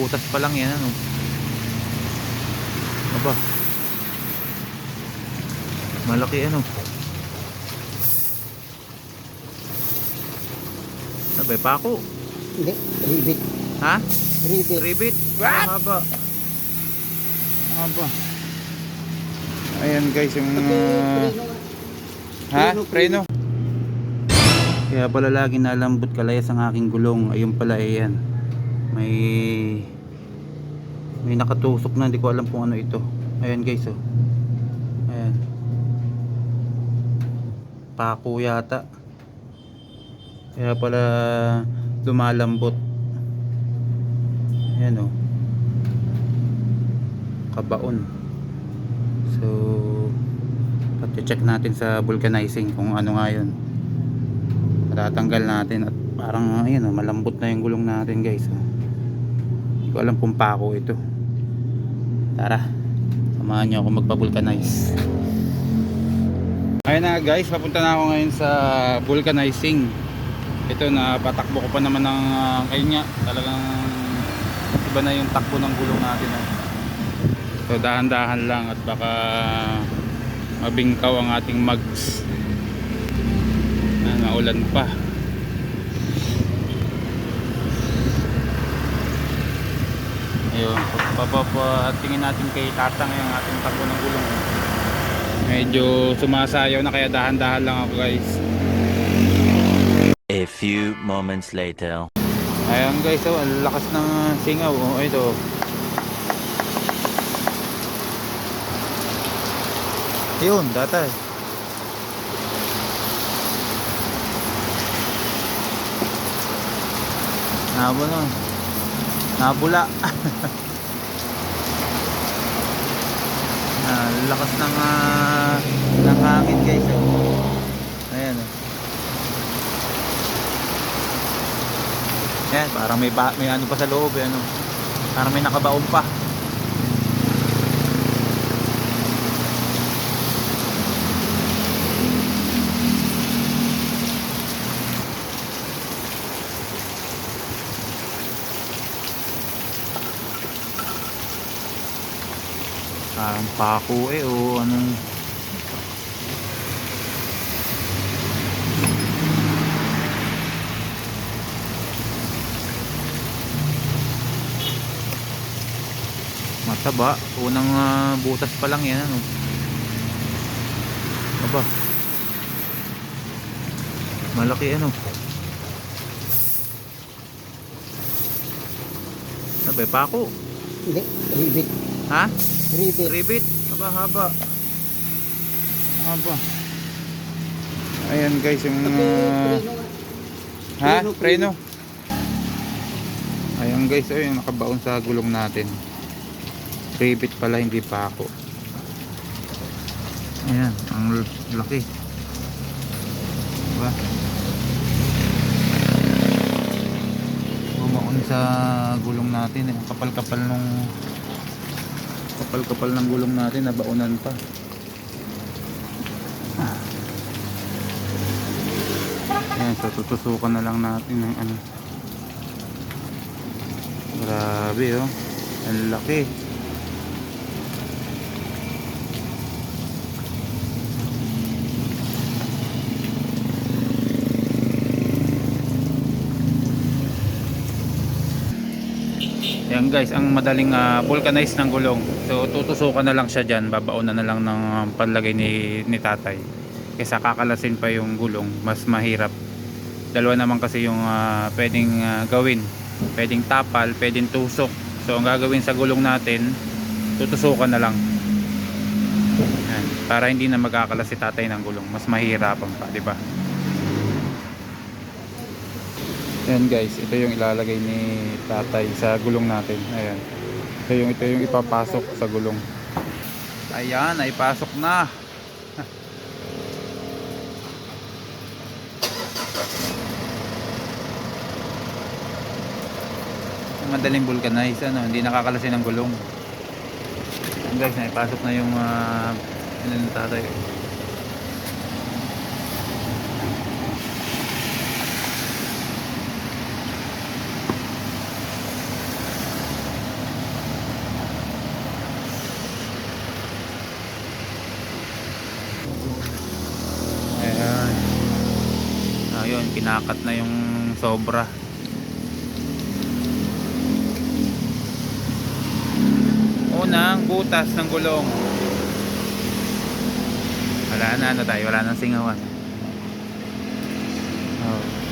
butas pa lang yan, ano. Aba, malaki, ano. Sabay pako. Hindi, ribbit. Ha? Ribbit. Ribbit. What? Haba. Haba. Ayan guys, yung ha? Preno. Kaya pala lagi nalambot kalayas ang aking gulong. Ayun pala, ayan. May nakatusok na, hindi ko alam kung ano ito. Ayan guys, oh. Ayan. Pako yata. Kaya pala lumalambot. Ayan, oh. Kabaon. So pati-check natin sa vulcanizing kung ano nga yun. Matatanggal natin at parang ayan, oh, malambot na yung gulong natin guys, oh. Hindi ko alam kung pako ito. Tara, samahan nyo ako magpa-vulcanize. Ayun na guys, papunta na ako ngayon sa vulcanizing. Ito na patakbo ko pa naman ng ayun nga, talagang iba na yung takbo ng gulong natin, oh. So dahan-dahan lang at baka mabingkaw ang ating mags. Naulan pa. Ayun, papatingin natin kay Tatang yung ating takbo ng gulong. Medyo sumasayaw na kaya dahan-dahan lang ako guys. A few moments later. Ayan guys, oh, ang lakas ng singaw, oh, ito. Yun, datay. Nabula. Lakas ng hangin guys, oh. Ayan, oh. Ayan, parang may ano pa sa loob, ano. Parang may nakabaon pa. Parang pako, eh, o anong mataba. Unang butas pa lang yan, ano. Aba, malaki, ano. Sabay pako. Hindi, ribbit. Ha? Ribbit. Ribbit. Haba, haba. Haba. Ayan guys, yung ha? Preno. Ayan guys, oh, yung nakabaon sa gulong natin. Ribbit pala, hindi pa ako. Ayan, ang laki. Diba? Bumaon sa gulong natin, eh. Kapal-kapal ng gulong natin, nabaunan pa. Ayan, so tutusukan na lang natin ng ano. Grabe, oh. Ang laki. Yan guys, ang madaling vulcanize ng gulong. So tutusukan na lang siya dyan. Babaon na lang ng panlagay ni tatay. Kaysa kakalasin pa yung gulong, mas mahirap. Dalawa naman kasi yung pwedeng gawin. Pwedeng tapal, pwedeng tusok. So ang gagawin sa gulong natin, tutusukan na lang. Yan, para hindi na magkakalas si tatay ng gulong. Mas mahirapan pa, di ba? Ayan guys, ito yung ilalagay ni tatay sa gulong natin. Ayan. Ito yung ipapasok sa gulong. Ayan, naipasok na. Madaling vulcanize, ano, hindi nakakalasin ng gulong. Ayan guys, naipasok na yung ano ng tatay. Yun, kinakat na yung sobra. Unang butas ng gulong. Wala na, ano tayo, wala nang singawan. Oh.